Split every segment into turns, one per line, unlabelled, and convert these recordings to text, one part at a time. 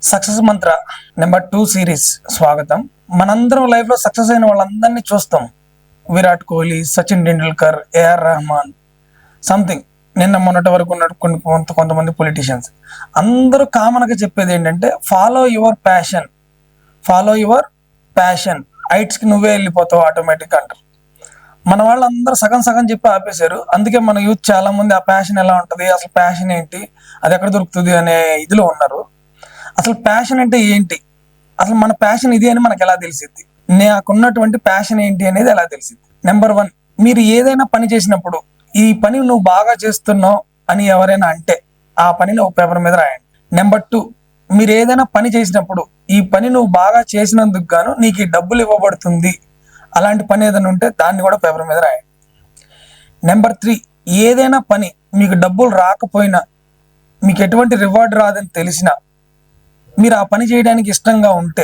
Success మంత్ర number 2 series స్వాగతం. మనందరం life లో సక్సెస్ అయిన వాళ్ళందరినీ చూస్తాం. విరాట్ కోహ్లీ, సచిన్ టెండూల్కర్, ఏఆర్ రెహమాన్, సంథింగ్ నిన్న మొన్నటి వరకు ఉన్న కొంతమంది పొలిటీషియన్స్ అందరూ కామన్ గా చెప్పేది ఏంటంటే follow your passion, follow your passion, heights కి నువ్వే వెళ్ళిపోతావు ఆటోమేటిక్ అంటారు. మన వాళ్ళందరూ సగం సగం చెప్పి ఆపేశారు. అందుకే మన యూత్ చాలా మంది ఆ ప్యాషన్ ఎలా ఉంటది, అసలు ప్యాషన్ ఏంటి, అది ఎక్కడ దొరుకుతుంది అనే ఇదిలో ఉన్నారు. అసలు ప్యాషన్ అంటే ఏంటి, అసలు మన ప్యాషన్ ఇది అని మనకు ఎలా తెలిసిద్ది, నాకున్నటువంటి ప్యాషన్ ఏంటి అనేది ఎలా తెలిసిద్ది? నెంబర్ 1, మీరు ఏదైనా పని చేసినప్పుడు ఈ పని నువ్వు బాగా చేస్తున్నావు అని ఎవరైనా అంటే ఆ పనిని ఒక పేపర్ మీద రాయండి. నెంబర్ 2, మీరు ఏదైనా పని చేసినప్పుడు ఈ పని నువ్వు బాగా చేసినందుకు గాను నీకు ఈ డబ్బులు ఇవ్వబడుతుంది, అలాంటి పని ఏదైనా ఉంటే దాన్ని కూడా పేపర్ మీద రాయండి. నెంబర్ 3, ఏదైనా పని మీకు డబ్బులు రాకపోయినా, మీకు ఎటువంటి రివార్డ్ రాదని తెలిసినా, మీరు ఆ పని చేయడానికి ఇష్టంగా ఉంటే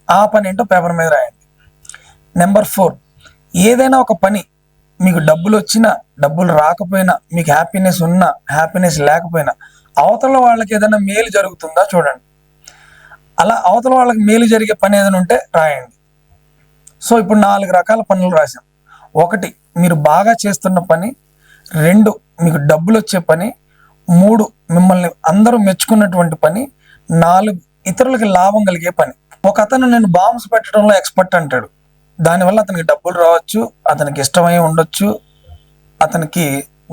ఆ పని ఏంటో పేపర్ మీద రాయండి. నెంబర్ 4, ఏదైనా ఒక పని మీకు డబ్బులు వచ్చినా డబ్బులు రాకపోయినా, మీకు హ్యాపీనెస్ ఉన్నా హ్యాపీనెస్ లేకపోయినా, అవతల వాళ్ళకి ఏదైనా మేలు జరుగుతుందా చూడండి. అలా అవతల వాళ్ళకి మేలు జరిగే పని ఏదైనా ఉంటే రాయండి. సో ఇప్పుడు 4 రకాల పనులు రాశాం. 1, మీరు బాగా చేస్తున్న పని. 2, మీకు డబ్బులు వచ్చే పని. 3, మిమ్మల్ని అందరూ మెచ్చుకున్నటువంటి పని. 4, ఇతరులకి లాభం కలిగే పని. ఒక అతను నేను బాంబ్స్ పెట్టడంలో ఎక్స్పర్ట్ అంటాడు. దానివల్ల అతనికి డబ్బులు రావచ్చు, అతనికి ఇష్టమై ఉండొచ్చు, అతనికి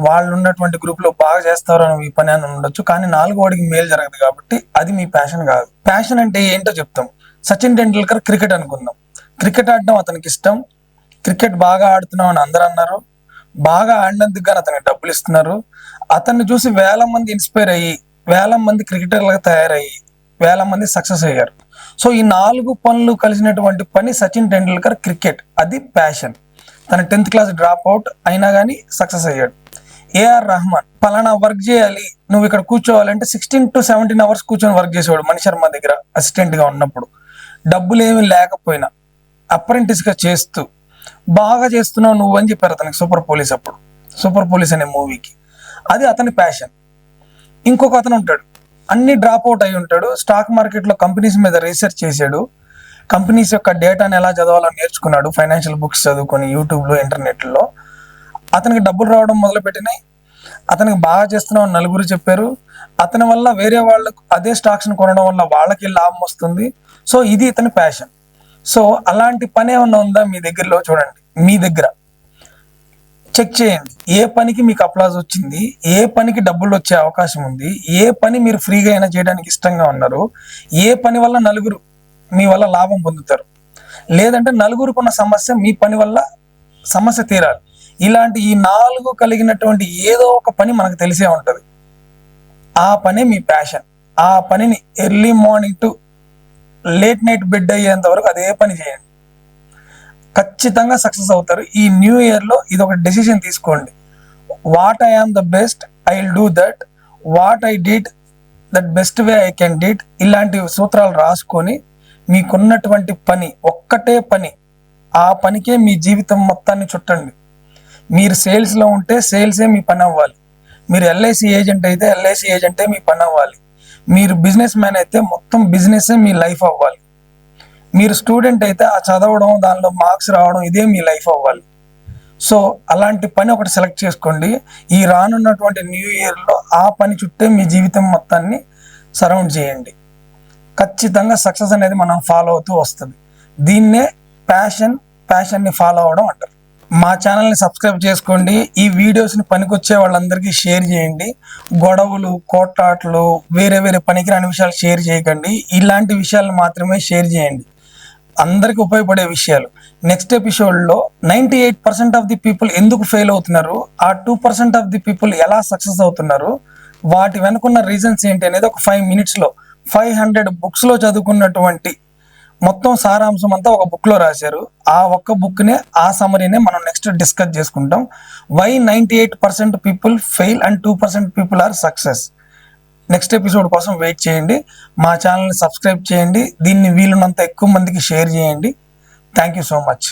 వాళ్ళు ఉన్నటువంటి గ్రూప్ లో బాగా చేస్తారు అని ఈ పని అని ఉండొచ్చు. కానీ 4వ వాడికి మేలు జరగదు కాబట్టి అది మీ ప్యాషన్ కాదు. ప్యాషన్ అంటే ఏంటో చెప్తాం. సచిన్ టెండూల్కర్ క్రికెట్ అనుకుందాం. క్రికెట్ ఆడడం అతనికి ఇష్టం. క్రికెట్ బాగా ఆడుతున్నాం అని అందరూ అన్నారు. బాగా ఆడినందుకు గానీ అతనికి డబ్బులు ఇస్తున్నారు. అతన్ని చూసి వేల మంది ఇన్స్పైర్ అయ్యి, వేల మంది క్రికెటర్లుగా తయారయ్యి, వేల మంది సక్సెస్ అయ్యారు. సో ఈ 4 పనులు కలిసినటువంటి పని సచిన్ టెండూల్కర్ క్రికెట్. అది ప్యాషన్. తన 10th క్లాస్ డ్రాప్ అవుట్ అయినా కానీ సక్సెస్ అయ్యాడు. ఏఆర్ రెహమాన్ పలానా వర్క్ చేయాలి, నువ్వు ఇక్కడ కూర్చోవాలంటే 16 to 17 అవర్స్ కూర్చొని వర్క్ చేసేవాడు మణి శర్మ దగ్గర అసిస్టెంట్ గా ఉన్నప్పుడు. డబ్బులు ఏమి లేకపోయినా అప్రెంటిస్ గా చేస్తూ బాగా చేస్తున్నావు నువ్వు అని చెప్పారు అతనికి సూపర్ పోలీస్ అప్పుడు, సూపర్ పోలీస్ అనే మూవీకి. అది అతని ప్యాషన్. ఇంకొక అతను ఉంటాడు, అన్ని డ్రాప్ అవుట్ అయి ఉంటాడు. స్టాక్ మార్కెట్ లో కంపెనీస్ మీద రీసెర్చ్ చేశాడు. కంపెనీస్ యొక్క డేటాని ఎలా చదవాలో నేర్చుకున్నాడు, ఫైనాన్షియల్ బుక్స్ చదువుకొని యూట్యూబ్ లో ఇంటర్నెట్ లో. అతనికి డబ్బులు రావడం మొదలు పెట్టినాయి. అతనికి బాగా చేస్తున్నావు నలుగురు చెప్పారు. అతని వల్ల వేరే వాళ్ళకు అదే స్టాక్స్ ని కొనడం వల్ల వాళ్ళకి లాభం వస్తుంది. సో ఇది ఇతని ప్యాషన్. సో అలాంటి పని ఏమన్నా ఉందా మీ దగ్గరలో చూడండి. మీ దగ్గర చెక్ చేయండి. ఏ పనికి మీకు అప్లాజ్ వచ్చింది, ఏ పనికి డబ్బులు వచ్చే అవకాశం ఉంది, ఏ పని మీరు ఫ్రీగా అయినా చేయడానికి ఇష్టంగా ఉన్నారు, ఏ పని వల్ల నలుగురు మీ వల్ల లాభం పొందుతారు, లేదంటే నలుగురుకున్న సమస్య మీ పని వల్ల సమస్య తీరాలి. ఇలాంటి ఈ 4 కలిగినటువంటి ఏదో ఒక పని మనకు తెలిసే ఉంటది. ఆ పని మీ ప్యాషన్. ఆ పనిని early morning to late night bed అయ్యేంత వరకు అదే పని చేయండి. ఖచ్చితంగా సక్సెస్ అవుతారు. ఈ న్యూ ఇయర్ లో ఇది ఒక డెసిషన్ తీసుకోండి. What I am the best, I will do that. What I did that best way I can did. ఇలాంటి సూత్రాలు రాసుకొని మీకున్నటువంటి పని, ఒక్కటే పని, ఆ పనికే మీ జీవితం మొత్తాన్ని చుట్టండి. మీరు సేల్స్ లో ఉంటే సేల్సే మీ పని అవ్వాలి. మీరు ఎల్ఐసి ఏజెంట్ అయితే ఎల్ఐసి ఏజెంటే మీ పని అవ్వాలి. మీరు బిజినెస్ మ్యాన్ అయితే మొత్తం బిజినెస్ మీ లైఫ్ అవ్వాలి. మీరు స్టూడెంట్ అయితే ఆ చదవడం, దానిలో మార్క్స్ రావడం, ఇదే మీ లైఫ్ అవ్వాలి. సో అలాంటి పని ఒకటి సెలెక్ట్ చేసుకోండి. ఈ రానున్నటువంటి న్యూ ఇయర్ లో ఆ పని చుట్టే మీ జీవితం మొత్తాన్ని సరౌండ్ చేయండి. ఖచ్చితంగా సక్సెస్ అనేది మనం ఫాలో అవుతూ వస్తుంది. దీన్నే ప్యాషన్ ని ఫాలో అవడం అంటారు. మా ఛానల్ని సబ్స్క్రైబ్ చేసుకోండి. ఈ వీడియోస్ని పనికొచ్చే వాళ్ళందరికీ షేర్ చేయండి. గొడవలు, కోట్లాట్లు, వేరే వేరే పనికిరాని విషయాలు షేర్ చేయకండి. ఇలాంటి విషయాలు మాత్రమే షేర్ చేయండి, అందరికి ఉపయోగపడే విషయాలు. నెక్స్ట్ ఎపిసోడ్లో 98% ఆఫ్ ది పీపుల్ ఎందుకు ఫెయిల్ అవుతున్నారు, ఆ 2% ఆఫ్ ది పీపుల్ ఎలా సక్సెస్ అవుతున్నారు, వాటి వెనుకున్న రీజన్స్ ఏంటి అనేది ఒక 5 minutes-లో 500 books-లో చదువుకున్నటువంటి మొత్తం సారాంశం అంతా ఒక బుక్ లో రాశారు. ఆ ఒక్క బుక్ నే, ఆ సమరీనే మనం నెక్స్ట్ డిస్కస్ చేసుకుంటాం. Why 98% people fail and 2% people are success. Next episode కోసం వెయిట్ చేయండి. మా ఛానల్ని సబ్స్క్రైబ్ చేయండి. దీన్ని వీలున్నంత ఎక్కువ మందికి షేర్ చేయండి. Thank you so much.